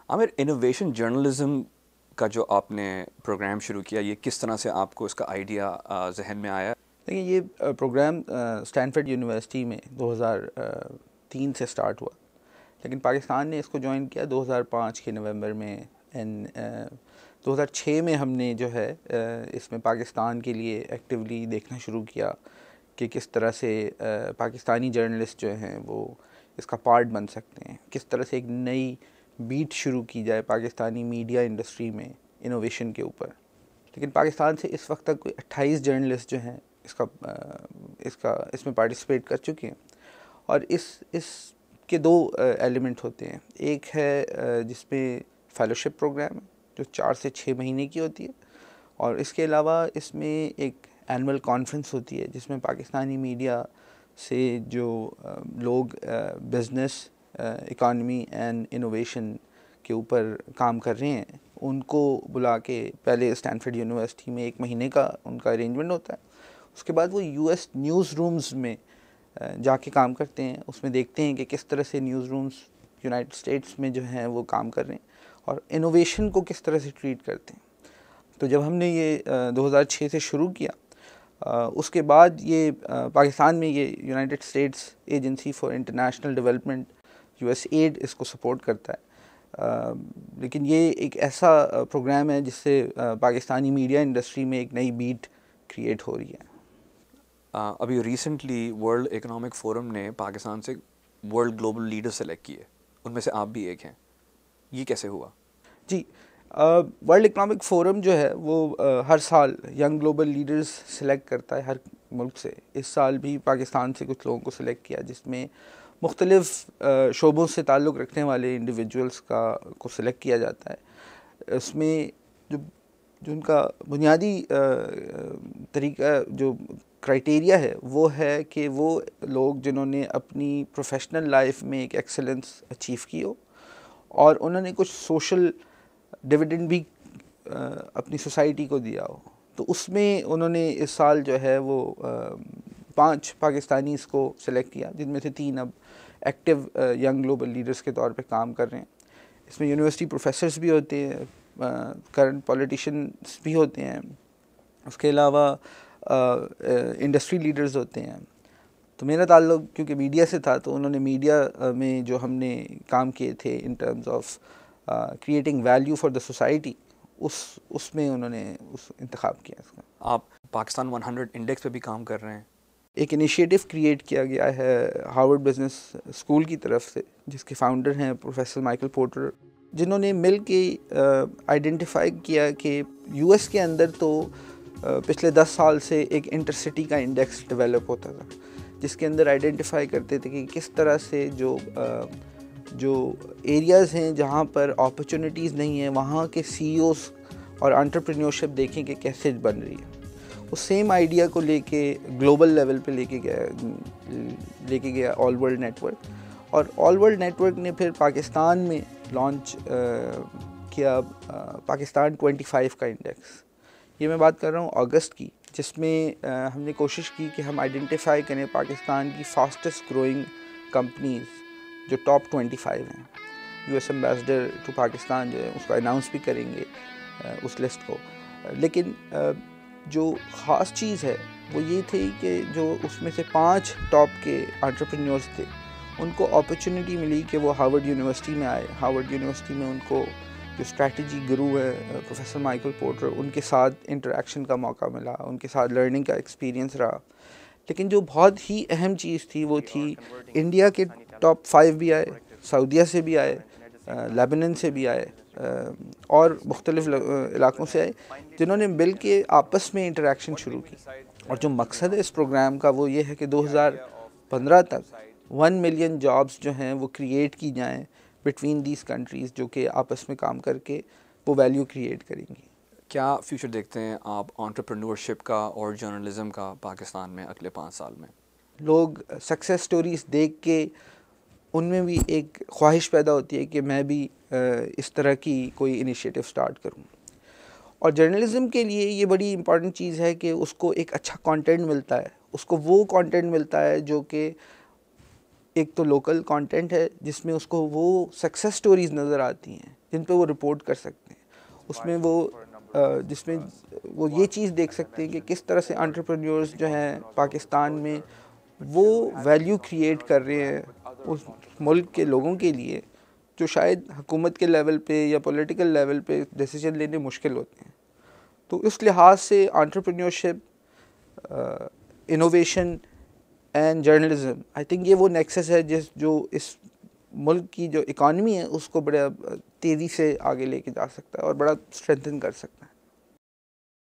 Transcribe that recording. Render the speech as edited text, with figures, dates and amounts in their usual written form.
Aamir, innovation journalism का जो आपने प्रोग्राम शुरू किया, ये किस तरह से आपको इसका आइडिया जहन में आया? देखिए, ये प्रोग्राम स्टैनफोर्ड यूनिवर्सिटी में 2003 से स्टार्ट हुआ, लेकिन पाकिस्तान ने इसको ज्वाइन किया 2005 के नवंबर में। 2006 में हमने जो है इसमें पाकिस्तान के लिए एक्टिवली देखना शुरू किया कि किस तरह से पाकिस्तानी जर्नलिस्ट जो हैं वो इसका पार्ट बन सकते हैं, किस तरह से एक नई बीट शुरू की जाए पाकिस्तानी मीडिया इंडस्ट्री में इनोवेशन के ऊपर। लेकिन पाकिस्तान से इस वक्त तक कोई 28 जर्नलिस्ट जो हैं इसमें पार्टिसिपेट कर चुके हैं। और इसके दो एलिमेंट होते हैं। एक है जिसमें फेलोशिप प्रोग्राम है जो 4 से 6 महीने की होती है, और इसके अलावा इसमें एक एनुअल कॉन्फ्रेंस होती है जिसमें पाकिस्तानी मीडिया से जो लोग बिज़नेस, इकॉनमी एंड इनोवेशन के ऊपर काम कर रहे हैं उनको बुला के पहले स्टैनफोर्ड यूनिवर्सिटी में 1 महीने का उनका अरेंजमेंट होता है। उसके बाद वो यूएस न्यूज़ रूम्स में जाके काम करते हैं, उसमें देखते हैं कि किस तरह से न्यूज़ रूम्स यूनाइटेड स्टेट्स में जो हैं वो काम कर रहे हैं और इनोवेशन को किस तरह से ट्रीट करते हैं। तो जब हमने ये 2006 से शुरू किया, उसके बाद ये पाकिस्तान में ये United states agency for international development USAID इसको सपोर्ट करता है। लेकिन ये एक ऐसा प्रोग्राम है जिससे पाकिस्तानी मीडिया इंडस्ट्री में एक नई बीट क्रिएट हो रही है। अभी रिसेंटली वर्ल्ड इकोनॉमिक फोरम ने पाकिस्तान से वर्ल्ड ग्लोबल लीडर सेलेक्ट किए, उनमें से आप भी एक हैं। ये कैसे हुआ? जी, वर्ल्ड इकोनॉमिक फोरम जो है वो हर साल यंग ग्लोबल लीडर्स सेलेक्ट करता है हर मुल्क से। इस साल भी पाकिस्तान से कुछ लोगों को सिलेक्ट किया जिसमें मुख्तलिफ़ शोबों से ताल्लुक़ रखने वाले इंडिविजुअल्स को सिलेक्ट किया जाता है। उसमें जो उनका बुनियादी तरीका, जो क्राइटेरिया है वो है कि वो लोग जिन्होंने अपनी प्रोफेशनल लाइफ में एक एक्सेलेंस अचीव की हो और उन्होंने कुछ सोशल डिविडेंड भी अपनी सोसाइटी को दिया हो। तो उसमें उन्होंने इस साल जो है वो 5 पाकिस्तानीज़ को सिलेक्ट किया, जिनमें से 3 अब एक्टिव यंग ग्लोबल लीडर्स के तौर पे काम कर रहे हैं। इसमें यूनिवर्सिटी प्रोफेसर्स भी होते हैं, करंट पॉलिटिशियंस भी होते हैं, उसके अलावा इंडस्ट्री लीडर्स होते हैं। तो मेरा ताल्लुक़ क्योंकि मीडिया से था, तो उन्होंने मीडिया में जो हमने काम किए थे in terms of creating value for the society, उसमें उन्होंने इंतखाब किया इसका। आप पाकिस्तान 100 इंडेक्स पे भी काम कर रहे हैं। एक इनिशिएटिव क्रिएट किया गया है हार्वर्ड बिजनेस स्कूल की तरफ से, जिसके फाउंडर हैं प्रोफेसर माइकल पोर्टर, जिन्होंने मिल के आइडेंटिफाई किया कि यूएस के अंदर तो पिछले 10 साल से एक इंटरसिटी का इंडेक्स डेवलप होता था, जिसके अंदर आइडेंटिफाई करते थे कि किस तरह से जो एरियाज़ हैं जहाँ पर अपॉर्चुनिटीज़ नहीं है, वहाँ के CEOs और एंटरप्रेन्योरशिप देखें कि कैसे बन रही है। उस सेम आइडिया को लेके ग्लोबल लेवल पे लेके गया ऑल वर्ल्ड नेटवर्क, और ऑल वर्ल्ड नेटवर्क ने फिर पाकिस्तान में लॉन्च किया पाकिस्तान 25 का इंडेक्स। ये मैं बात कर रहा हूँ अगस्त की, जिसमें हमने कोशिश की कि हम आइडेंटिफाई करें पाकिस्तान की फास्टेस्ट ग्रोइंग कंपनीज़ जो टॉप 25 हैं। US एम्बेसडर टू पाकिस्तान जो है उसको अनाउंस भी करेंगे उस लिस्ट को। लेकिन जो ख़ास चीज़ है वो ये थी कि जो उसमें से 5 टॉप के एंटरप्रेन्योर्स थे, उनको अपॉर्चुनिटी मिली कि वो हार्वर्ड यूनिवर्सिटी में आए। हार्वर्ड यूनिवर्सिटी में उनको जो स्ट्रैटेजी गुरु है प्रोफेसर माइकल पोर्टर, उनके साथ इंटरेक्शन का मौका मिला, उनके साथ लर्निंग का एक्सपीरियंस रहा। लेकिन जो बहुत ही अहम चीज़ थी वो थी इंडिया के टॉप 5 भी आए, सऊदीया से भी आए, लेबनान से भी आए, और मुख्तलिफ़ इलाक़ों से आए, जिन्होंने मिल के आपस में इंटरेक्शन शुरू की। और जो मकसद है इस प्रोग्राम का वो ये है कि 2015 तक 1 मिलियन जॉब्स जो हैं वो क्रिएट की जाएँ बिटवीन दीज कंट्रीज़, जो कि आपस में काम करके वो वैल्यू क्रिएट करेंगी। क्या फ्यूचर देखते हैं आप एंटरप्रेन्योरशिप का और जर्नलिज्म का पाकिस्तान में अगले 5 साल में? लोग सक्सेस स्टोरीज़ देख के उनमें भी एक ख्वाहिश पैदा होती है कि मैं भी इस तरह की कोई इनिशिएटिव स्टार्ट करूं। और जर्नलिज़म के लिए ये बड़ी इंपॉर्टेंट चीज़ है कि उसको एक अच्छा कंटेंट मिलता है, उसको वो कंटेंट मिलता है जो कि एक तो लोकल कंटेंट है जिसमें उसको वो सक्सेस स्टोरीज़ नज़र आती हैं जिन पे वो रिपोर्ट कर सकते हैं। उसमें वो जिसमें वो ये चीज़ देख सकते हैं कि किस तरह से एंटरप्रेन्योर्स जो हैं पाकिस्तान में वो वैल्यू क्रिएट कर रहे हैं उस मुल्क के लोगों के लिए, जो शायद हुकूमत के लेवल पे या पॉलिटिकल लेवल पे डिसीजन लेने मुश्किल होते हैं। तो इस लिहाज से entrepreneurship, innovation and journalism, I think ये वो नेक्सस है जो इस मुल्क की जो इकॉनमी है उसको बड़ा तेज़ी से आगे लेके जा सकता है और बड़ा स्ट्रेंथन कर सकता है।